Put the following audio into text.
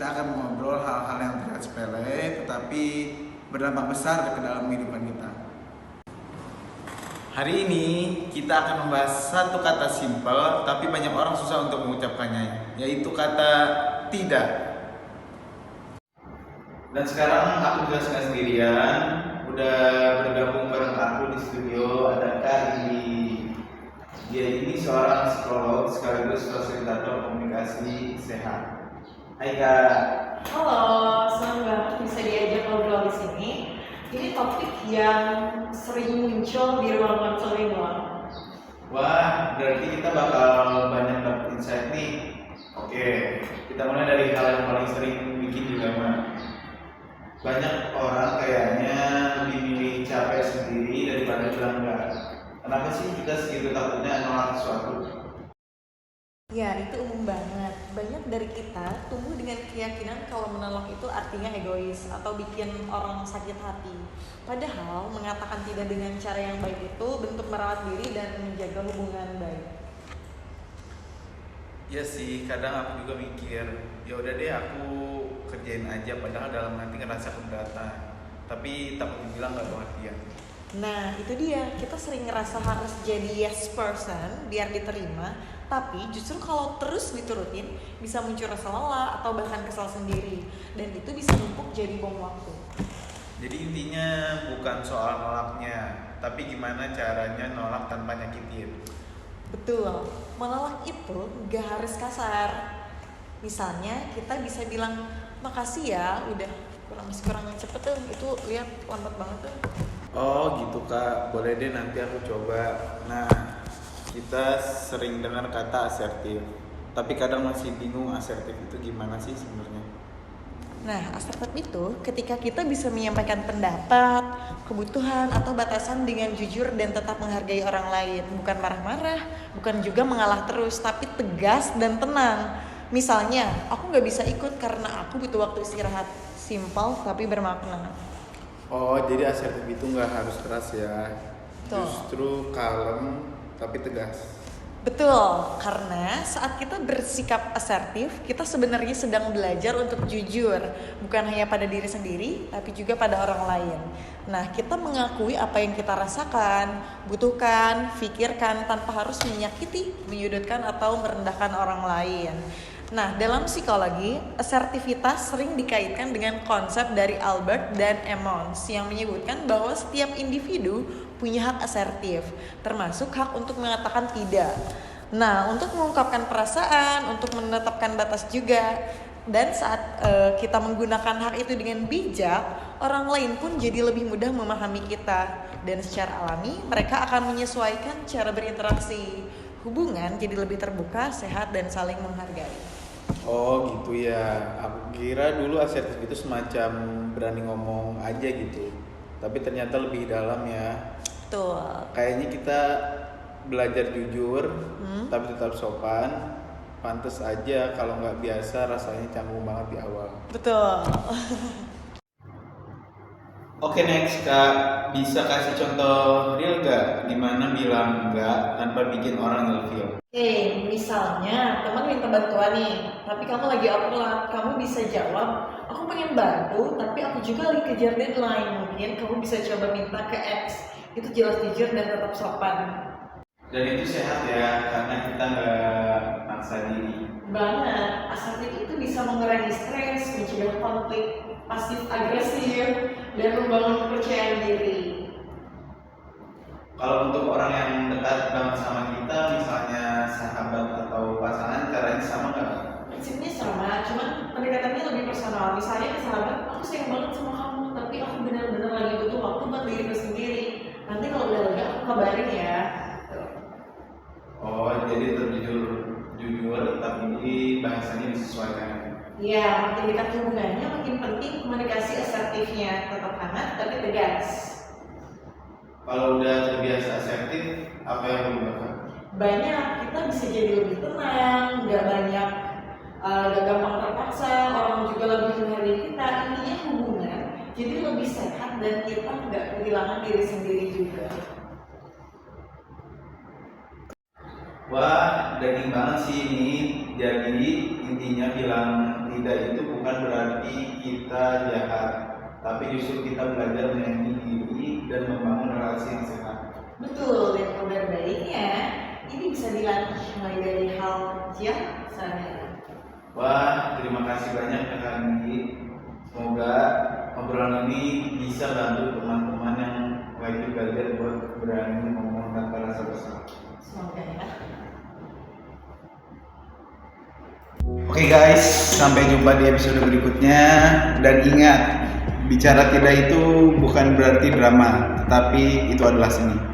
kita akan mengobrol hal-hal yang terlihat sepele tetapi berdampak besar ke dalam kehidupan kita. Hari ini kita akan membahas satu kata simpel tapi banyak orang susah untuk mengucapkannya, yaitu kata tidak. Dan sekarang aku juga nggak sendirian, udah bergabung bareng aku di studio ada Kak Indi. Dia ini seorang psikolog sekaligus fasilitator komunikasi sehat. Hai Kak. Halo, senang banget bisa diajak ngobrol di sini. Ini topik yang sering muncul di ruang konseling loh. Wah, berarti kita bakal banyak dapet insight nih. Oke, kita mulai dari hal yang paling sering bikin dilema. Banyak orang kayaknya lebih milih capek sendiri daripada bilang enggak. Kenapa sih kita segitu takutnya nolak sesuatu? Ya, itu umum banget. Banyak dari kita tumbuh dengan keyakinan kalau menolak itu artinya egois atau bikin orang sakit hati. Padahal mengatakan tidak dengan cara yang baik itu bentuk merawat diri dan menjaga hubungan baik. Ya sih, kadang aku juga mikir, ya udah deh aku kerjain aja padahal dalam hati ngerasa keberatan. Tapi takut dibilang gak pengertian. Nah, itu dia. Kita sering ngerasa harus jadi yes person biar diterima, tapi justru kalau terus diturutin bisa muncul rasa lelah atau bahkan kesal sendiri, dan itu bisa numpuk jadi bom waktu. Jadi intinya bukan soal nolaknya, tapi gimana caranya nolak tanpa nyakitin. Betul, menolak itu gak harus kasar. Misalnya kita bisa bilang, makasih ya, udah kurang cepet tuh, itu lihat lambat banget tuh. Oh gitu Kak, boleh deh nanti aku coba. Nah, kita sering dengar kata asertif, tapi kadang masih bingung asertif itu gimana sih sebenarnya. Nah, asertif itu ketika kita bisa menyampaikan pendapat, kebutuhan, atau batasan dengan jujur dan tetap menghargai orang lain. Bukan marah-marah, bukan juga mengalah terus, tapi tegas dan tenang. Misalnya, aku gak bisa ikut karena aku butuh waktu istirahat. Simpel tapi bermakna. Oh, jadi asertif itu nggak harus keras ya, Betul. justru kalem tapi tegas. Betul, karena saat kita bersikap asertif, kita sebenarnya sedang belajar untuk jujur, bukan hanya pada diri sendiri, tapi juga pada orang lain. Nah, kita mengakui apa yang kita rasakan, butuhkan, pikirkan tanpa harus menyakiti, menyudutkan, atau merendahkan orang lain. Nah, dalam psikologi, asertivitas sering dikaitkan dengan konsep dari Albert dan Emmons yang menyebutkan bahwa setiap individu punya hak asertif, termasuk hak untuk mengatakan tidak. Nah, untuk mengungkapkan perasaan, untuk menetapkan batas juga. Dan saat kita menggunakan hak itu dengan bijak, orang lain pun jadi lebih mudah memahami kita. Dan secara alami, mereka akan menyesuaikan cara berinteraksi. Hubungan jadi lebih terbuka, sehat, dan saling menghargai. Oh gitu ya, aku kira dulu asertif itu semacam berani ngomong aja gitu, tapi ternyata lebih dalam ya. Betul. Kayaknya kita belajar jujur, tapi tetap sopan. Pantes aja kalau nggak biasa rasanya canggung banget di awal. Betul. Oke next Kak, bisa kasih contoh real gak? Dimana bilang enggak tanpa bikin orang ilfeel? Misalnya teman minta bantuan nih, tapi kamu lagi overload, kamu bisa jawab, aku pengen bantu, tapi aku juga lagi kejar deadline. Mungkin kamu bisa coba minta ke X. Itu jelas, jujur, dan tetap sopan. Dan itu sehat ya, karena kita nggak maksa diri. Banget, asertif itu bisa mengurangi stres, mencegah konflik pasif agresif, dan membangun kepercayaan diri. Kalau untuk orang yang dekat banget sama kita, misalnya sahabat atau pasangan, caranya sama nggak? Prinsipnya sama, cuman pendekatannya lebih personal. Misalnya ke sahabat, aku sayang banget sama kamu, tapi aku benar-benar lagi butuh waktu buat diriku sendiri. Nanti kalau udah lega, aku kabarin ya. Oh, jadi jujur, tapi bahasanya disesuaikan. Iya, makin dekat hubungannya, makin penting komunikasi asertifnya. Tetap hangat, tapi tegas. Kalau udah terbiasa asertif, apa yang berubah? Banyak, kita bisa jadi lebih tenang, gak gampang terpaksa, orang juga lebih menghargai kita. Intinya hubungan jadi lebih sehat dan kita gak kehilangan diri sendiri juga. Wah, daging banget sih ini. Jadi intinya bilang tidak itu bukan berarti kita jahat, tapi justru kita belajar menyayangi diri dan membangun relasi yang sehat. Betul, dan kabar baiknya ini bisa dilatih mulai dari hal kecil sampai. Wah, terima kasih banyak Kak Andi. Semoga obrolan ini bisa bantu teman-teman yang lagi belajar buat berani ngomong tanpa rasa bersalah. Semoga ya. Oke guys, sampai jumpa di episode berikutnya. Dan ingat, bicara tidak itu bukan berarti drama, tetapi itu adalah seni.